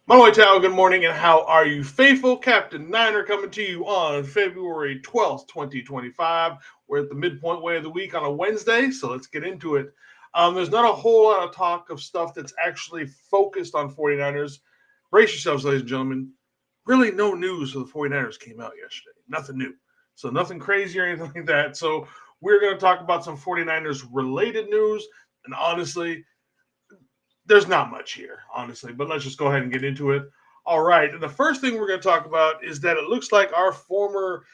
Manoy Tao, good morning, and how are you, faithful? Captain Niner coming to you on February 12th, 2025. We're at the midpoint way of the week on a Wednesday, so let's get into it. There's not a whole lot of talk of stuff that's actually focused on 49ers. Brace yourselves, ladies and gentlemen. Really, no news for the 49ers came out yesterday. Nothing new. So, nothing crazy or anything like that. So, we're going to talk about some 49ers related news. And honestly, there's not much here, honestly, but let's just go ahead and get into it. All right. And the first thing we're going to talk about is that it looks like our former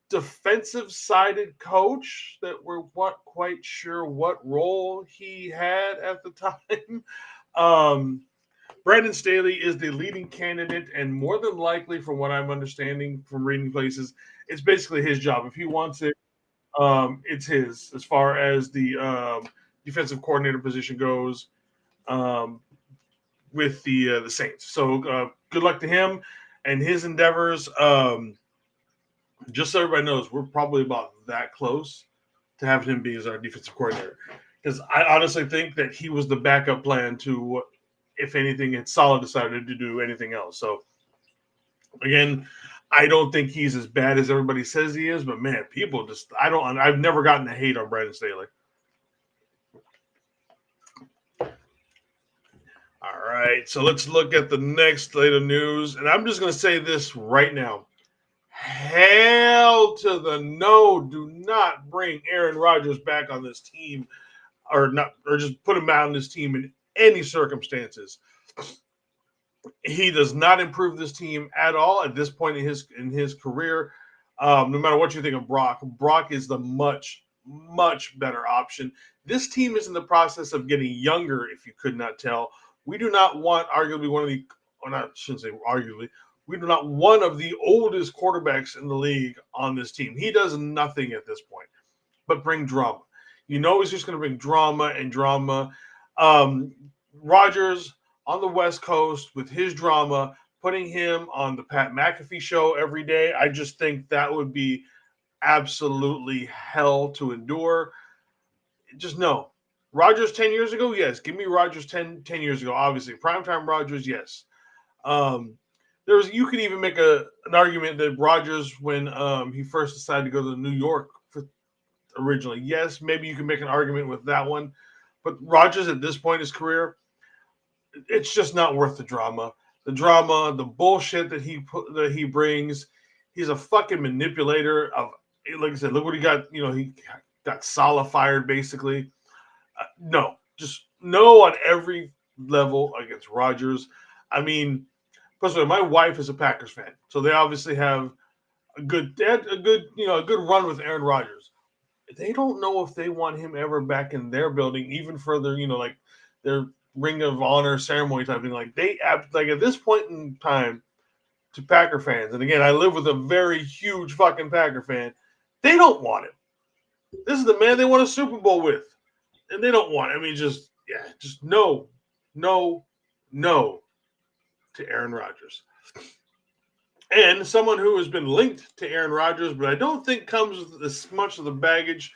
defensive sided coach, that we're not quite sure what role he had at the time. Um, Brandon Staley is the leading candidate, and more than likely, from what I'm understanding from reading places, it's basically his job. If he wants it, it's his. As far as the defensive coordinator position goes, um, with the Saints. So good luck to him and his endeavors. Just so everybody knows, we're probably about that close to having him be as our defensive coordinator. Because I honestly think that he was the backup plan to, if anything, had Solid decided to do anything else. So again, I don't think he's as bad as everybody says he is, but man, people just I've never gotten the hate on Brandon Staley. All right, so let's look at the next slate of news, and I'm just going to say this right now. Hell to the no! Do not bring Aaron Rodgers back on this team, or not, or just put him out on this team in any circumstances. He does not improve this team at all at this point in his career. No matter what you think of Brock, Brock is the much better option. This team is in the process of getting younger. If you could not tell, we do not want arguably one of the, or not, I shouldn't say arguably, we do not one of the oldest quarterbacks in the league on this team. He does nothing at this point but bring drama. You know he's just going to bring drama and drama. Um, Rogers on the West Coast with his drama, putting him on the Pat McAfee show every day. I just think that would be absolutely hell to endure. Just no. Rogers 10 years ago, yes. Give me Rogers ten years ago, obviously. Primetime Rogers, yes. Um, you could even make an argument that Rogers, when he first decided to go to New York originally, yes, maybe you can make an argument with that one. But Rogers at this point in his career, it's just not worth the drama. The drama, the bullshit that he brings. He's a fucking manipulator of. Like I said, look what he got. He got Salah fired basically. No, just no on every level against Rodgers. I mean, personally, my wife is a Packers fan, so they obviously have a good run with Aaron Rodgers. They don't know if they want him ever back in their building, even further, like their Ring of Honor ceremony type thing. Like like at this point in time, to Packer fans, and again, I live with a very huge fucking Packer fan. They don't want him. This is the man they won a Super Bowl with, and they don't want. I mean, just no, no, no to Aaron Rodgers. And someone who has been linked to Aaron Rodgers, but I don't think comes with as much of the baggage.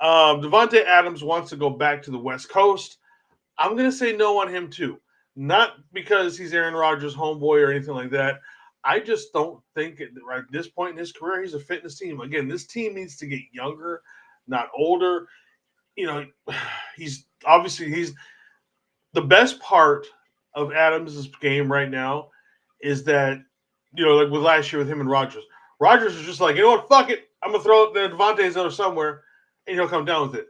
Devontae Adams wants to go back to the West Coast. I'm going to say no on him too. Not because he's Aaron Rodgers' homeboy or anything like that. I just don't think right at this point in his career he's a fitness team. Again, this team needs to get younger, not older. You know, he's the best part of Adams' game right now is that like with last year with him and Rodgers. Rodgers is just like, you know what, fuck it, I'm gonna throw it there. Devontae's there somewhere, and he'll come down with it.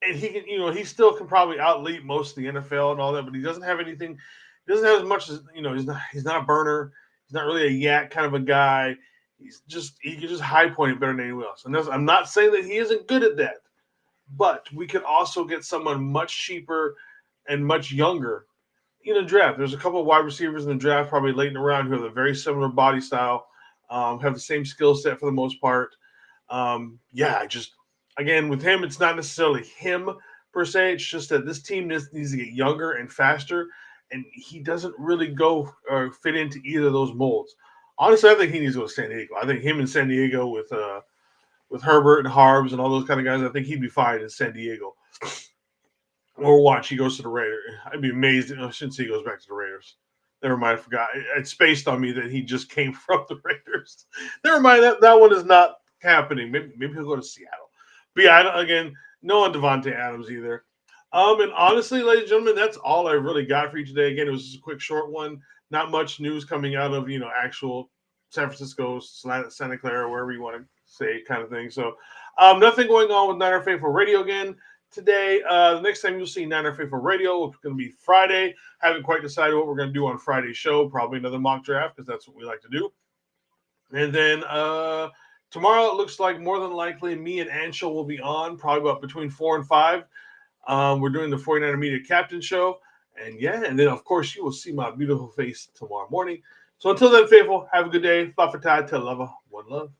And he can, he still can probably outlead most of the NFL and all that, but he doesn't have anything. He doesn't have as much as He's not a burner. He's not really a yak kind of a guy. He can just high point it better than anyone else. And I'm not saying that he isn't good at that, but we could also get someone much cheaper and much younger in the draft. There's a couple of wide receivers in the draft, probably late in the round, who have a very similar body style, have the same skill set for the most part. I just again with him, it's not necessarily him per se. It's just that this team needs to get younger and faster, and he doesn't really go or fit into either of those molds. Honestly, I think he needs to go to San Diego. I think him in San Diego with Herbert and Harbs and all those kind of guys, I think he'd be fine in San Diego. Or watch, he goes to the Raiders. I'd be amazed. I shouldn't say he goes back to the Raiders. Never mind, I forgot. It spaced on me that he just came from the Raiders. Never mind, that one is not happening. Maybe he'll go to Seattle. But yeah, again, no on Devontae Adams either. And honestly, ladies and gentlemen, that's all I really got for you today. Again, it was just a quick, short one. Not much news coming out of actual San Francisco, Santa Clara, wherever you want to say, kind of thing. So, nothing going on with Niner Faithful Radio again today. The next time you'll see Niner Faithful Radio, it's going to be Friday. Haven't quite decided what we're going to do on Friday's show. Probably another mock draft because that's what we like to do. And then tomorrow it looks like more than likely me and Anshel will be on, probably about between 4 and 5. We're doing the 49er Media Captain Show. And yeah, and then of course you will see my beautiful face tomorrow morning. So until then, faithful, have a good day. Fa Tell lover, one love.